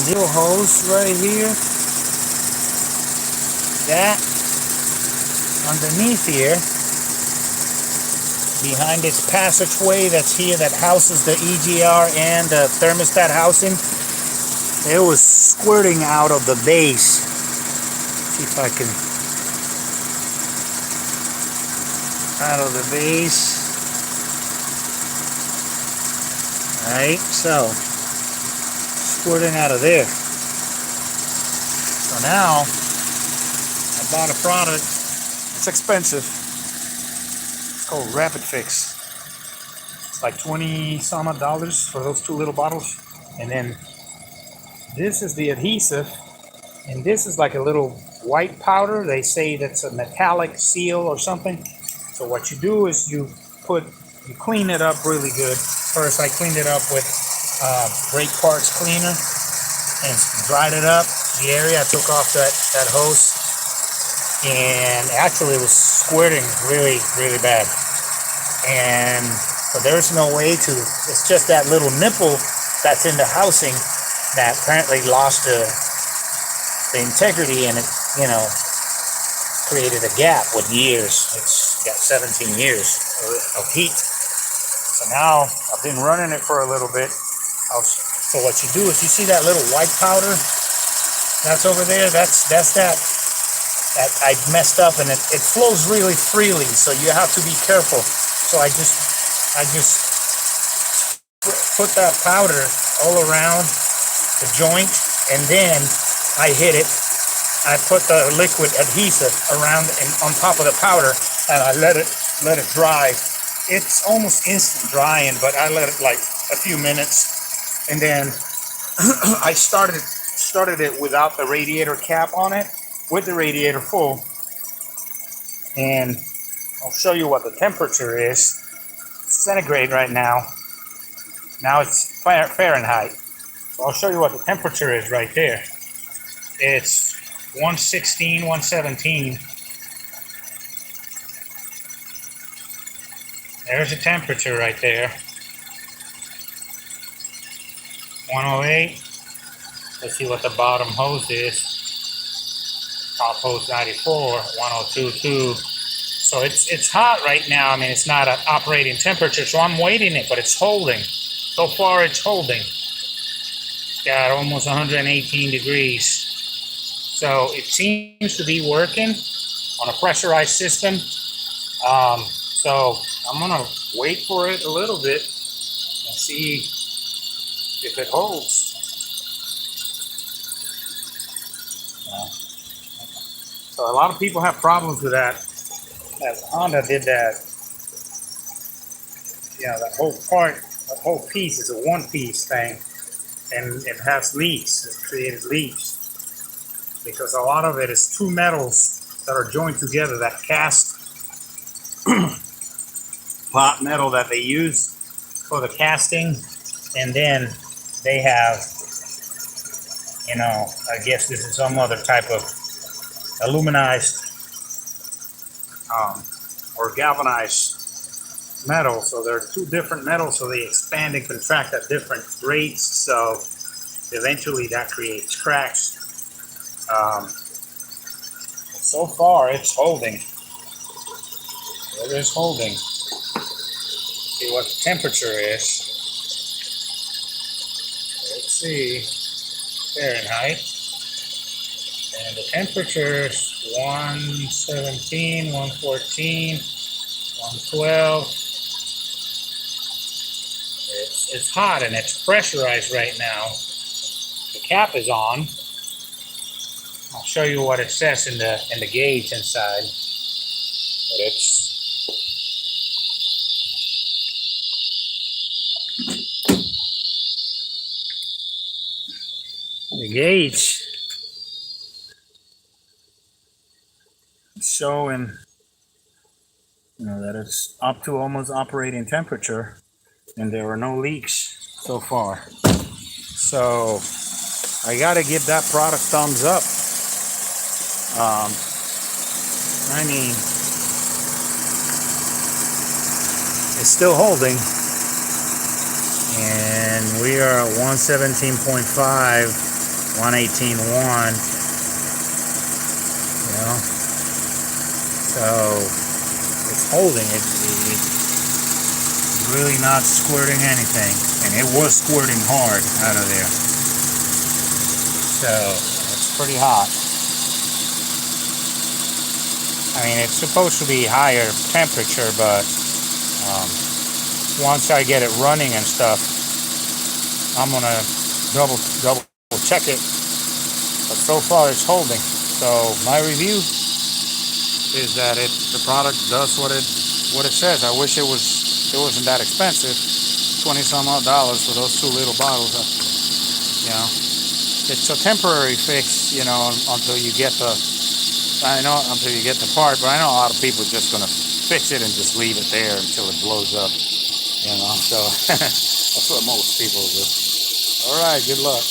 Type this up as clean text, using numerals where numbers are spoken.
little hose right here. That underneath here, behind this passageway that's here that houses the EGR and the thermostat housing, it was squirting out of the base. See if I can, out of the base. Alright, so squirting out of there. So now I bought a product. It's expensive. It's called Rapid Fix. It's like 20 some odd dollars for those 2 little bottles. And then this is the adhesive, and this is like a little white powder. They say that's a metallic seal or something. So what you do is you clean it up really good. First, I cleaned it up with brake parts cleaner and dried it up. The area, I took off that hose, and actually it was squirting really, really bad. And so there's no way to. It's just that little nipple that's in the housing that apparently lost the integrity, and it, created a gap with years. It's got 17 years of heat. So now I've been running it for a little bit. So what you do is, you see that little white powder that's over there? That's that I messed up, and it flows really freely. So you have to be careful. So I just put that powder all around the joint, and then I hit it. I put the liquid adhesive around and on top of the powder, and I let it dry. It's almost instant drying, but I let it like a few minutes, and then I started it without the radiator cap on it, with the radiator full, and I'll show you what the temperature is. Centigrade right now. Now it's Fahrenheit. So I'll show you what the temperature is right there. It's 116, 117. There's the temperature right there. 108. Let's see what the bottom hose is. Top hose 94, 102.2. So it's hot right now. I mean, it's not an operating temperature, so I'm waiting it, but it's holding. So far, it's holding. It's got almost 118 degrees. So it seems to be working on a pressurized system. So I'm gonna wait for it a little bit and see if it holds. So a lot of people have problems with that. That Honda did that. That whole part, that whole piece is a one-piece thing, and it has leaks. It created leaks because a lot of it is 2 metals that are joined together. That cast pot metal that they use for the casting, and then they have, I guess this is some other type of aluminized or galvanized metal. So there are 2 different metals, so they expand and contract at different rates. So eventually that creates cracks. So far it's holding. It is holding. See what the temperature is. Let's see. Fahrenheit. And the temperature is 117, 114, 112. It's hot, and it's pressurized right now. The cap is on. I'll show you what it says in the gauge inside. But the gauge showing that it's up to almost operating temperature, and there are no leaks so far. So I gotta give that product thumbs up. I mean, it's still holding, and we are at 117.5. 118.1. You know, so it's holding it. It's really not squirting anything, and it was squirting hard out of there. So it's pretty hot. I mean, it's supposed to be higher temperature, but once I get it running and stuff, I'm gonna double check it. But so far, it's holding. So my review is that the product does what it says. I wish it wasn't that expensive, 20 some odd dollars for those 2 little bottles. You know, it's a temporary fix. You know, until you get the part. But I know a lot of people are just gonna fix it and just leave it there until it blows up. You know, so that's what most people do. All right, good luck.